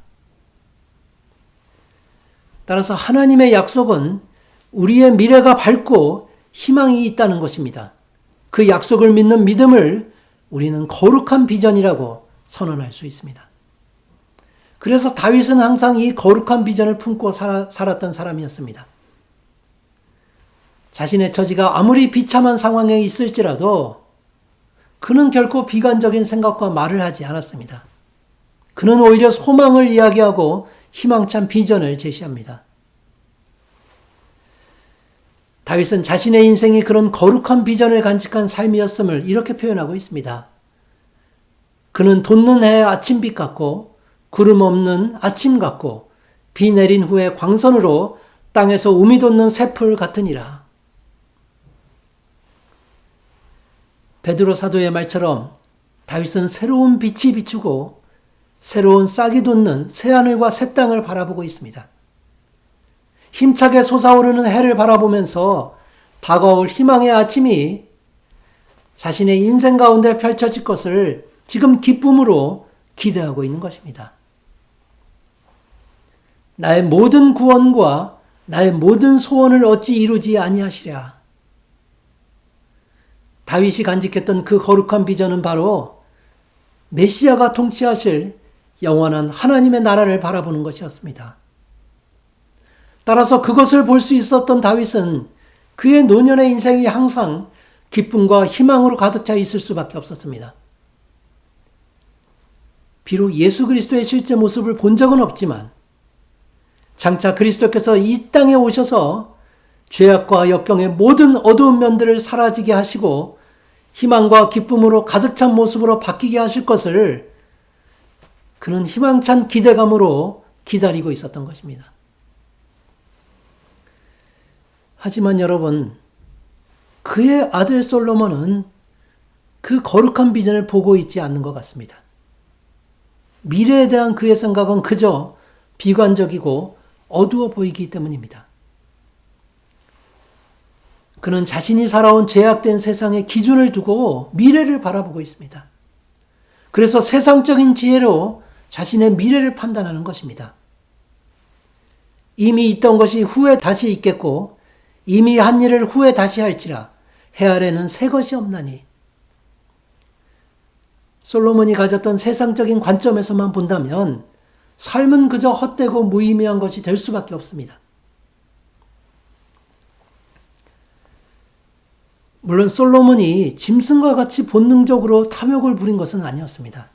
따라서 하나님의 약속은 우리의 미래가 밝고 희망이 있다는 것입니다. 그 약속을 믿는 믿음을 우리는 거룩한 비전이라고 선언할 수 있습니다. 그래서 다윗은 항상 이 거룩한 비전을 품고 살았던 사람이었습니다. 자신의 처지가 아무리 비참한 상황에 있을지라도 그는 결코 비관적인 생각과 말을 하지 않았습니다. 그는 오히려 소망을 이야기하고 희망찬 비전을 제시합니다. 다윗은 자신의 인생이 그런 거룩한 비전을 간직한 삶이었음을 이렇게 표현하고 있습니다. 그는 돋는 해의 아침빛 같고 구름 없는 아침 같고 비 내린 후에 광선으로 땅에서 우미 돋는 새풀 같으니라. 베드로 사도의 말처럼 다윗은 새로운 빛이 비추고 새로운 싹이 돋는 새하늘과 새 땅을 바라보고 있습니다. 힘차게 솟아오르는 해를 바라보면서 다가올 희망의 아침이 자신의 인생 가운데 펼쳐질 것을 지금 기쁨으로 기대하고 있는 것입니다. 나의 모든 구원과 나의 모든 소원을 어찌 이루지 아니하시랴. 다윗이 간직했던 그 거룩한 비전은 바로 메시아가 통치하실 영원한 하나님의 나라를 바라보는 것이었습니다. 따라서 그것을 볼 수 있었던 다윗은 그의 노년의 인생이 항상 기쁨과 희망으로 가득 차 있을 수밖에 없었습니다. 비록 예수 그리스도의 실제 모습을 본 적은 없지만 장차 그리스도께서 이 땅에 오셔서 죄악과 역경의 모든 어두운 면들을 사라지게 하시고 희망과 기쁨으로 가득 찬 모습으로 바뀌게 하실 것을 그는 희망찬 기대감으로 기다리고 있었던 것입니다. 하지만 여러분, 그의 아들 솔로몬은 그 거룩한 비전을 보고 있지 않는 것 같습니다. 미래에 대한 그의 생각은 그저 비관적이고 어두워 보이기 때문입니다. 그는 자신이 살아온 죄악된 세상의 기준을 두고 미래를 바라보고 있습니다. 그래서 세상적인 지혜로 자신의 미래를 판단하는 것입니다. 이미 있던 것이 후에 다시 있겠고 이미 한 일을 후에 다시 할지라 해 아래는 새 것이 없나니. 솔로몬이 가졌던 세상적인 관점에서만 본다면 삶은 그저 헛되고 무의미한 것이 될 수밖에 없습니다. 물론 솔로몬이 짐승과 같이 본능적으로 탐욕을 부린 것은 아니었습니다.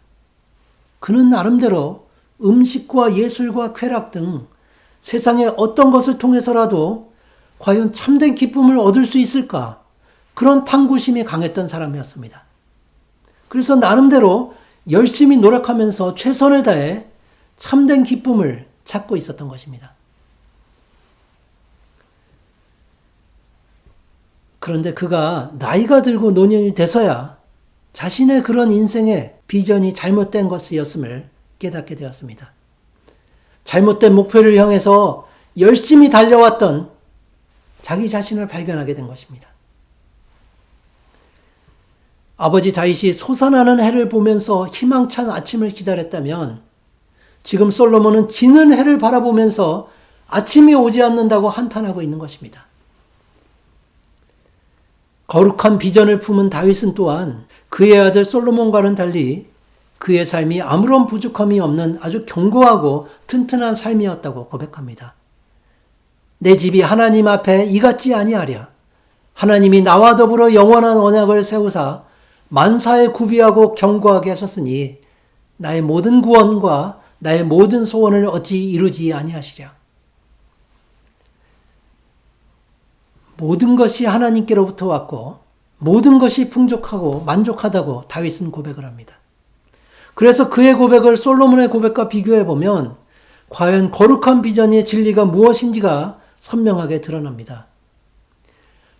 그는 나름대로 음식과 예술과 쾌락 등 세상의 어떤 것을 통해서라도 과연 참된 기쁨을 얻을 수 있을까? 그런 탐구심이 강했던 사람이었습니다. 그래서 나름대로 열심히 노력하면서 최선을 다해 참된 기쁨을 찾고 있었던 것입니다. 그런데 그가 나이가 들고 노년이 돼서야 자신의 그런 인생의 비전이 잘못된 것이었음을 깨닫게 되었습니다. 잘못된 목표를 향해서 열심히 달려왔던 자기 자신을 발견하게 된 것입니다. 아버지 다윗이 솟아나는 해를 보면서 희망찬 아침을 기다렸다면 지금 솔로몬은 지는 해를 바라보면서 아침이 오지 않는다고 한탄하고 있는 것입니다. 거룩한 비전을 품은 다윗은 또한 그의 아들 솔로몬과는 달리 그의 삶이 아무런 부족함이 없는 아주 견고하고 튼튼한 삶이었다고 고백합니다. 내 집이 하나님 앞에 이같지 아니하랴. 하나님이 나와 더불어 영원한 언약을 세우사 만사에 구비하고 견고하게 하셨으니 나의 모든 구원과 나의 모든 소원을 어찌 이루지 아니하시랴. 모든 것이 하나님께로부터 왔고 모든 것이 풍족하고 만족하다고 다윗은 고백을 합니다. 그래서 그의 고백을 솔로몬의 고백과 비교해 보면 과연 거룩한 비전의 진리가 무엇인지가 선명하게 드러납니다.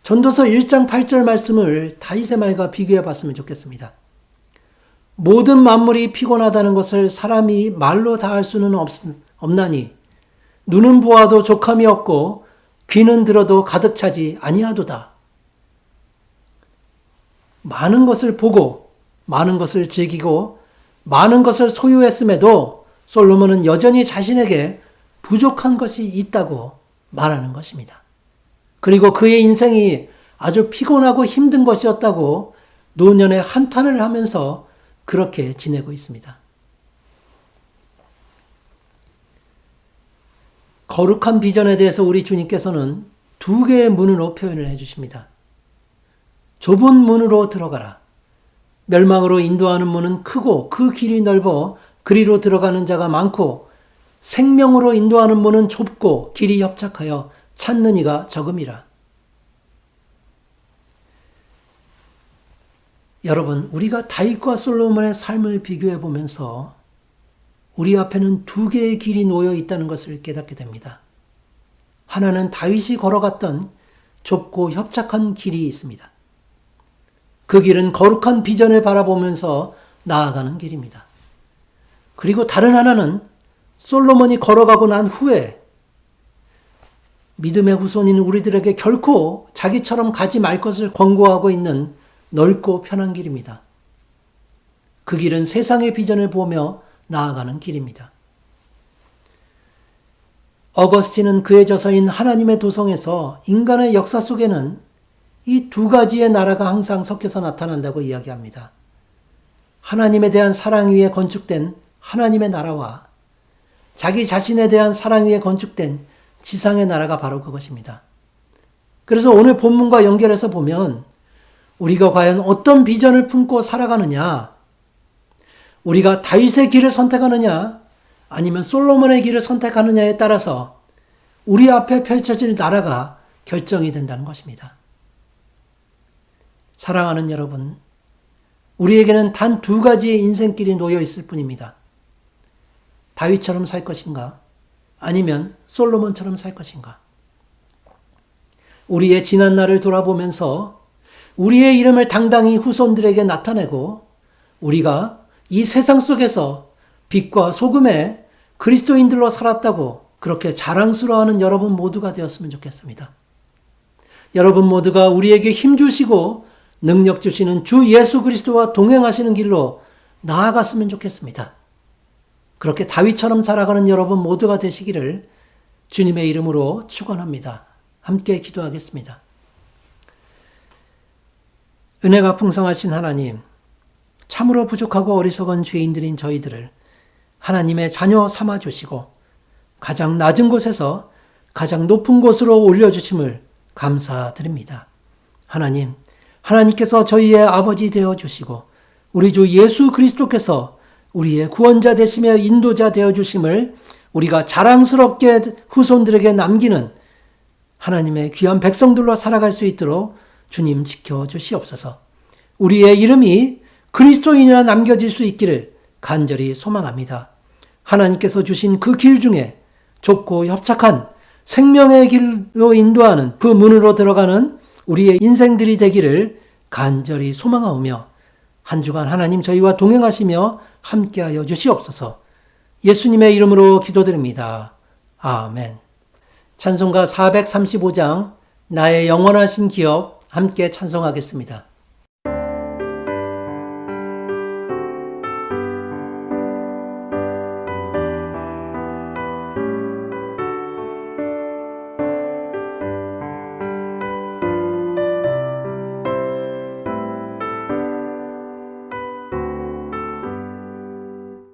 전도서 1장 8절 말씀을 다윗의 말과 비교해 봤으면 좋겠습니다. 모든 만물이 피곤하다는 것을 사람이 말로 다 할 수는 없나니 눈은 보아도 족함이 없고 귀는 들어도 가득 차지 아니하도다. 많은 것을 보고 많은 것을 즐기고 많은 것을 소유했음에도 솔로몬은 여전히 자신에게 부족한 것이 있다고 말하는 것입니다. 그리고 그의 인생이 아주 피곤하고 힘든 것이었다고 노년에 한탄을 하면서 그렇게 지내고 있습니다. 거룩한 비전에 대해서 우리 주님께서는 두 개의 문으로 표현을 해주십니다. 좁은 문으로 들어가라. 멸망으로 인도하는 문은 크고 그 길이 넓어 그리로 들어가는 자가 많고 생명으로 인도하는 문은 좁고 길이 협착하여 찾는 이가 적음이라. 여러분, 우리가 다윗과 솔로몬의 삶을 비교해 보면서 우리 앞에는 두 개의 길이 놓여 있다는 것을 깨닫게 됩니다. 하나는 다윗이 걸어갔던 좁고 협착한 길이 있습니다. 그 길은 거룩한 비전을 바라보면서 나아가는 길입니다. 그리고 다른 하나는 솔로몬이 걸어가고 난 후에 믿음의 후손인 우리들에게 결코 자기처럼 가지 말 것을 권고하고 있는 넓고 편한 길입니다. 그 길은 세상의 비전을 보며 나아가는 길입니다. 어거스틴은 그의 저서인 하나님의 도성에서 인간의 역사 속에는 이 두 가지의 나라가 항상 섞여서 나타난다고 이야기합니다. 하나님에 대한 사랑 위에 건축된 하나님의 나라와 자기 자신에 대한 사랑 위에 건축된 지상의 나라가 바로 그것입니다. 그래서 오늘 본문과 연결해서 보면 우리가 과연 어떤 비전을 품고 살아가느냐, 우리가 다윗의 길을 선택하느냐 아니면 솔로몬의 길을 선택하느냐에 따라서 우리 앞에 펼쳐질 나라가 결정이 된다는 것입니다. 사랑하는 여러분, 우리에게는 단 두 가지의 인생길이 놓여 있을 뿐입니다. 다윗처럼 살 것인가? 아니면 솔로몬처럼 살 것인가? 우리의 지난 날을 돌아보면서 우리의 이름을 당당히 후손들에게 나타내고 우리가 이 세상 속에서 빛과 소금의 그리스도인들로 살았다고 그렇게 자랑스러워하는 여러분 모두가 되었으면 좋겠습니다. 여러분 모두가 우리에게 힘주시고 능력 주시는 주 예수 그리스도와 동행하시는 길로 나아갔으면 좋겠습니다. 그렇게 다윗처럼 살아가는 여러분 모두가 되시기를 주님의 이름으로 축원합니다. 함께 기도하겠습니다. 은혜가 풍성하신 하나님, 참으로 부족하고 어리석은 죄인들인 저희들을 하나님의 자녀 삼아주시고 가장 낮은 곳에서 가장 높은 곳으로 올려주심을 감사드립니다. 하나님, 하나님께서 저희의 아버지 되어주시고 우리 주 예수 그리스도께서 우리의 구원자 되시며 인도자 되어주심을 우리가 자랑스럽게 후손들에게 남기는 하나님의 귀한 백성들로 살아갈 수 있도록 주님 지켜주시옵소서. 우리의 이름이 그리스도인이라 남겨질 수 있기를 간절히 소망합니다. 하나님께서 주신 그 길 중에 좁고 협착한 생명의 길로 인도하는 그 문으로 들어가는 우리의 인생들이 되기를 간절히 소망하오며 한 주간 하나님 저희와 동행하시며 함께하여 주시옵소서. 예수님의 이름으로 기도드립니다. 아멘. 찬송가 435장 나의 영원하신 기업 함께 찬송하겠습니다.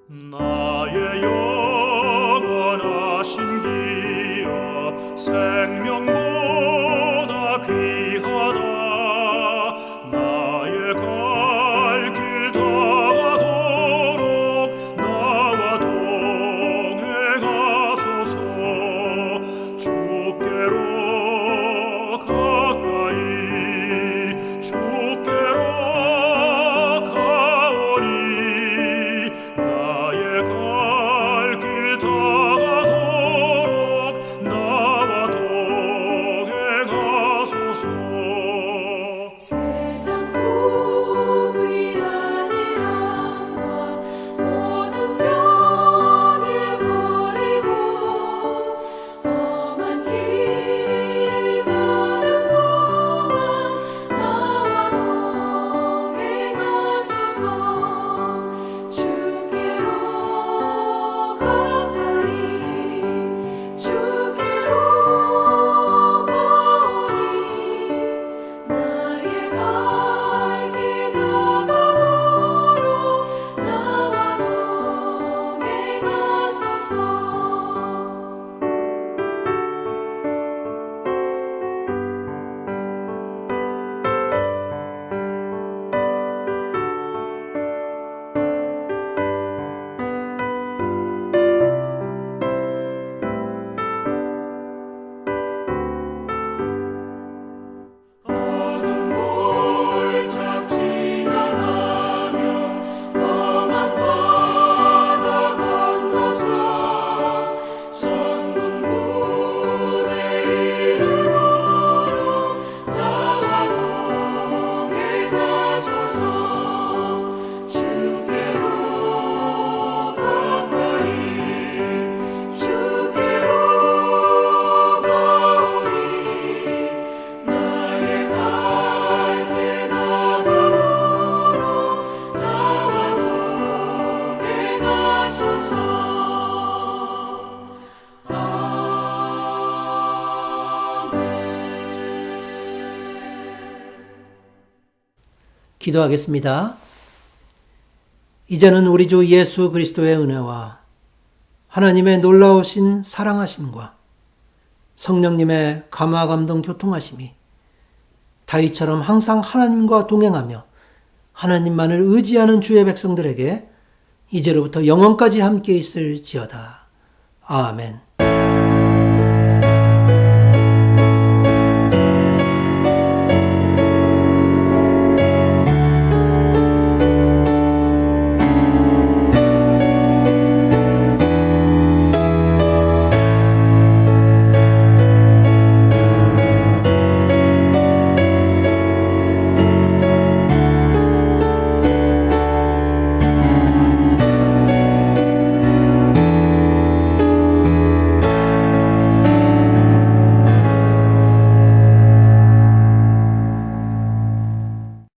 나의 영원하신 기업 생명보다 귀하다. 나의 갈 길 다가도록 나와 동행하소서. 주께로 가까이 주께로 가오니 나의 갈 길 다가도록 나와 동행하소서. 세상 복이 아니란과 모든 병에 버리고 험한 길을 가는 동안 나와 동행하소서. 주께로 가까이 주께로 가오니 나의 갈 길 다가도록 나와 동행하소서. 어둠 골짝 지나가며 험한 바다 건너서 천국문에 이르도록 나와 동행하소서. 주께로 가까이 주께로 가오니 나의 갈 길 다가도록 나와 동행하소서. 기도하겠습니다. 이제는 우리 주 예수 그리스도의 은혜와 하나님의 놀라우신 사랑하심과 성령님의 감화 감동 교통하심이 다윗처럼 항상 하나님과 동행하며 하나님만을 의지하는 주의 백성들에게 이제로부터 영원까지 함께 있을지어다. 아멘.